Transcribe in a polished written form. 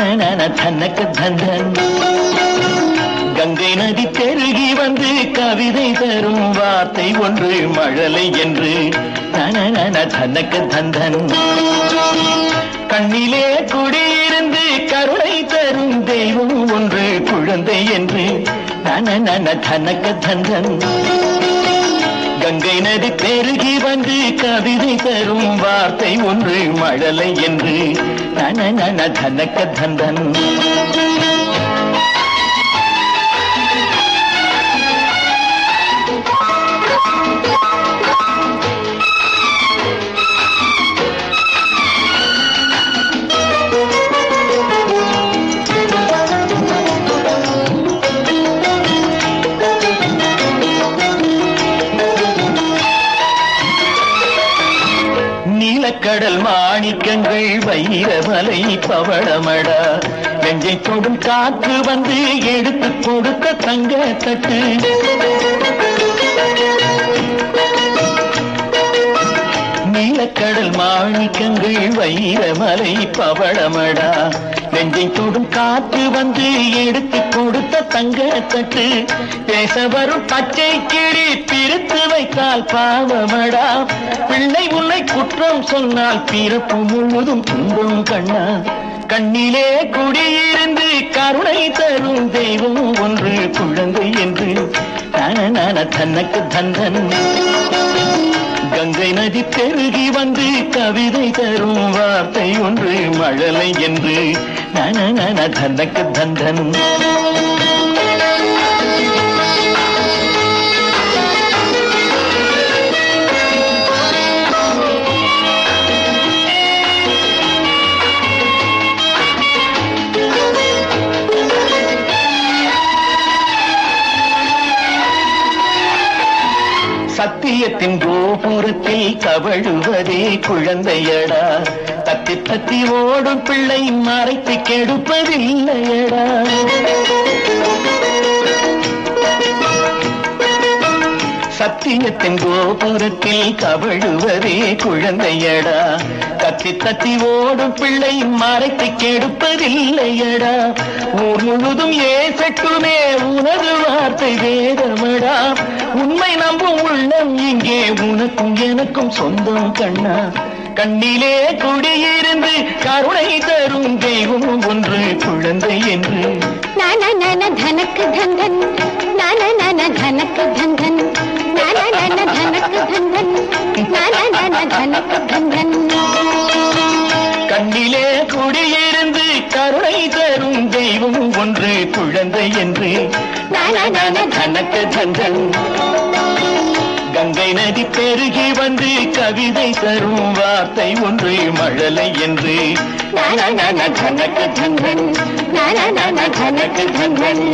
தனக்கு தந்தன் கங்கை நதி பெருகி வந்து கவிதை தரும் வார்த்தை ஒன்று மழலை என்று தனக்கு தந்தன் கண்ணிலே குடியிருந்து கருணை தரும் தெய்வம் ஒன்று குழந்தை என்று தனக்கு தந்தன் கங்கை நதி பெருகி வந்து கவிதை தரும் வார்த்தை ஒன்று மழலை என்று தனக்கு தந்தன் கடல் மாணிக்கங்கள் வைரமலை பவளமடா நெஞ்சை தொடும் காற்று வந்து எடுத்து கொடுத்த தங்க தட்டு நீலக்கடல் மாணிக்கங்கள் வைரமலை பவளமடா நெஞ்சை தொடும் காற்று வந்து எடுத்து கொடுத்த தங்க தட்டு பேச வரும் பச்சை கிளி பிரித்து வைத்தால் பாவமடா பிள்ளை உன்னை குற்றம் சொன்னால் பிறப்பு முழுவதும் துன்பம் கண்ணா கண்ணிலே குடியிருந்து கருணை தரும் தெய்வம் ஒன்று குழந்தை என்று தனக்கு தந்தன் கங்கை நதி பெருகி வந்து கவிதை தரும் வார்த்தை ஒன்று மழலை என்று தனக்கு தந்தன் சத்தியத்தின் கோபுரத்தில் கவழுவதே குழந்தையடா தத்தி தத்தி ஓடும் பிள்ளை மறைத்து கெடுப்பதில்லையடா சத்தியத்தின் கோபுரத்தில் கவழுவதே குழந்தையடா தத்தி தத்தி ஓடும் பிள்ளை மறைத்து கெடுப்பதில்லையடா ஊர் முழுதும் ஏசட்டுமே உனது வார்த்தை வேதமடா உண்மை நம்பும் உள்ளம் இங்கே உனக்கும் எனக்கும் சொந்தம் கண்ணா கண்ணிலே குடியிருந்து கருணை தரும் தெய்வம் ஒன்று குழந்தை என்று தனக்கு தந்தன் தனக்கு தந்தன் தனக்கு தந்தன் தனக்கு தந்தன் கண்ணிலே குடியிருந்து கருணை தரும் தெய்வம் ஒன்று குழந்தை என்று தனக்கு தந்தன் கங்கை நதி பெருகி வந்து கவிதை தரும் வார்த்தை ஒன்று மழலை என்று தனக்கு தந்தன் தனக்கு தந்தன்